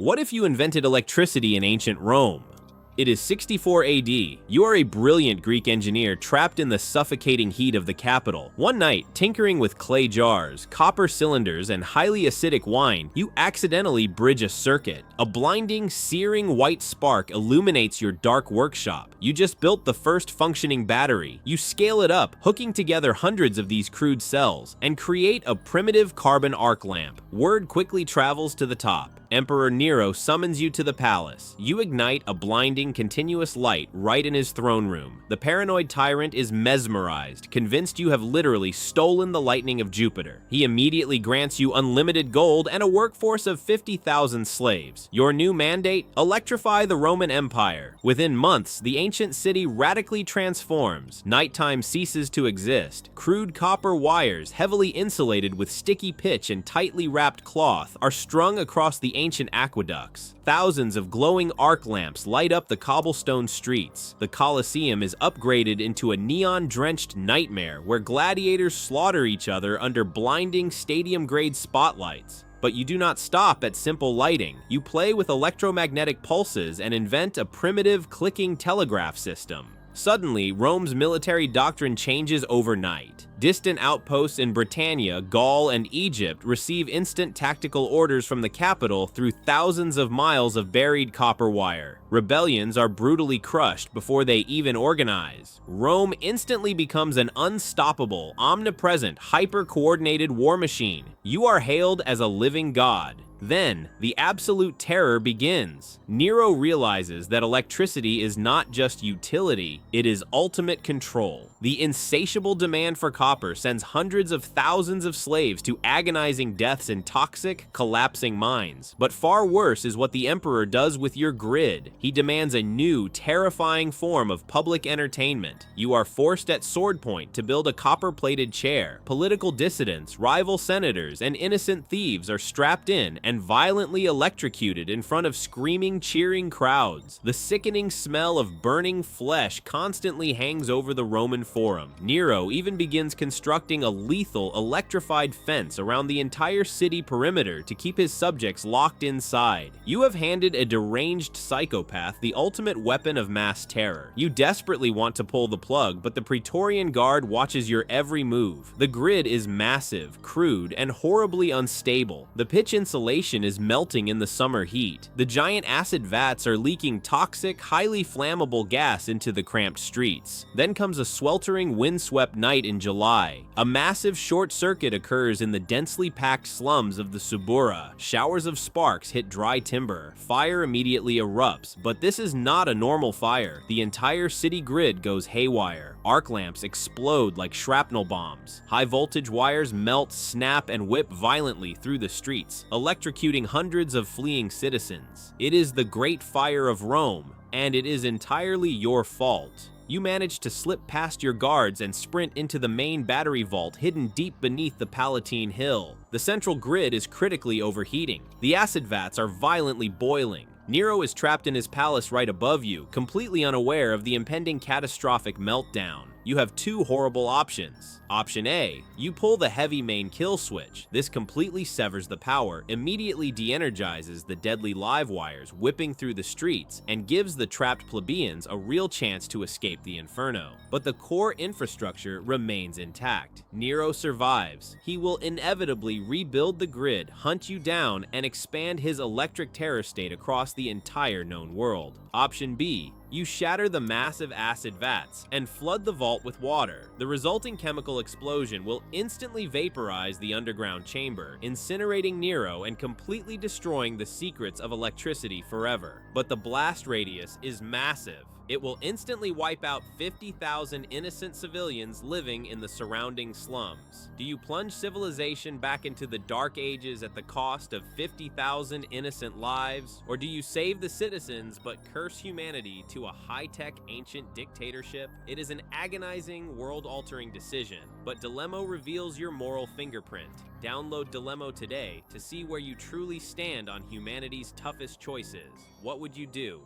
What if you invented electricity in ancient Rome? It is 64 AD. You are a brilliant Greek engineer trapped in the suffocating heat of the capital. One night, tinkering with clay jars, copper cylinders, and highly acidic wine, you accidentally bridge a circuit. A blinding, searing white spark illuminates your dark workshop. You just built the first functioning battery. You scale it up, hooking together hundreds of these crude cells, and create a primitive carbon arc lamp. Word quickly travels to the top. Emperor Nero summons you to the palace. You ignite a blinding, continuous light right in his throne room. The paranoid tyrant is mesmerized, convinced you have literally stolen the lightning of Jupiter. He immediately grants you unlimited gold and a workforce of 50,000 slaves. Your new mandate? Electrify the Roman Empire. Within months, the ancient city radically transforms. Nighttime ceases to exist. Crude copper wires, heavily insulated with sticky pitch and tightly wrapped cloth, are strung across the ancient aqueducts. Thousands of glowing arc lamps light up the cobblestone streets. The Colosseum is upgraded into a neon-drenched nightmare where gladiators slaughter each other under blinding stadium-grade spotlights. But you do not stop at simple lighting. You play with electromagnetic pulses and invent a primitive clicking telegraph system. Suddenly, Rome's military doctrine changes overnight. Distant outposts in Britannia, Gaul, and Egypt receive instant tactical orders from the capital through thousands of miles of buried copper wire. Rebellions are brutally crushed before they even organize. Rome instantly becomes an unstoppable, omnipresent, hyper-coordinated war machine. You are hailed as a living god. Then, the absolute terror begins. Nero realizes that electricity is not just utility, it is ultimate control. The insatiable demand for copper sends hundreds of thousands of slaves to agonizing deaths in toxic, collapsing mines. But far worse is what the emperor does with your grid. He demands a new, terrifying form of public entertainment. You are forced at sword point to build a copper-plated chair. Political dissidents, rival senators, and innocent thieves are strapped in and violently electrocuted in front of screaming, cheering crowds. The sickening smell of burning flesh constantly hangs over the Roman Forum. Nero even begins constructing a lethal, electrified fence around the entire city perimeter to keep his subjects locked inside. You have handed a deranged psychopath the ultimate weapon of mass terror. You desperately want to pull the plug, but the Praetorian Guard watches your every move. The grid is massive, crude, and horribly unstable. The pitch insulation is melting in the summer heat. The giant acid vats are leaking toxic, highly flammable gas into the cramped streets. Then comes a sweltering, windswept night in July. A massive short circuit occurs in the densely packed slums of the Subura. Showers of sparks hit dry timber. Fire immediately erupts, but this is not a normal fire. The entire city grid goes haywire. Arc lamps explode like shrapnel bombs. High voltage wires melt, snap, and whip violently through the streets, electrocuting hundreds of fleeing citizens. It is the Great Fire of Rome, and it is entirely your fault. You manage to slip past your guards and sprint into the main battery vault hidden deep beneath the Palatine Hill. The central grid is critically overheating. The acid vats are violently boiling. Nero is trapped in his palace right above you, completely unaware of the impending catastrophic meltdown. You have two horrible options. Option A, you pull the heavy main kill switch. This completely severs the power, immediately de-energizes the deadly live wires whipping through the streets, and gives the trapped plebeians a real chance to escape the inferno. But the core infrastructure remains intact. Nero survives. He will inevitably rebuild the grid, hunt you down, and expand his electric terror state across the entire known world. Option B, you shatter the massive acid vats and flood the vault with water. The resulting chemical explosion will instantly vaporize the underground chamber, incinerating Nero and completely destroying the secrets of electricity forever. But the blast radius is massive. It will instantly wipe out 50,000 innocent civilians living in the surrounding slums. Do you plunge civilization back into the Dark Ages at the cost of 50,000 innocent lives? Or do you save the citizens but curse humanity to a high-tech ancient dictatorship? It is an agonizing, world-altering decision, but Dilemmo reveals your moral fingerprint. Download Dilemmo today to see where you truly stand on humanity's toughest choices. What would you do?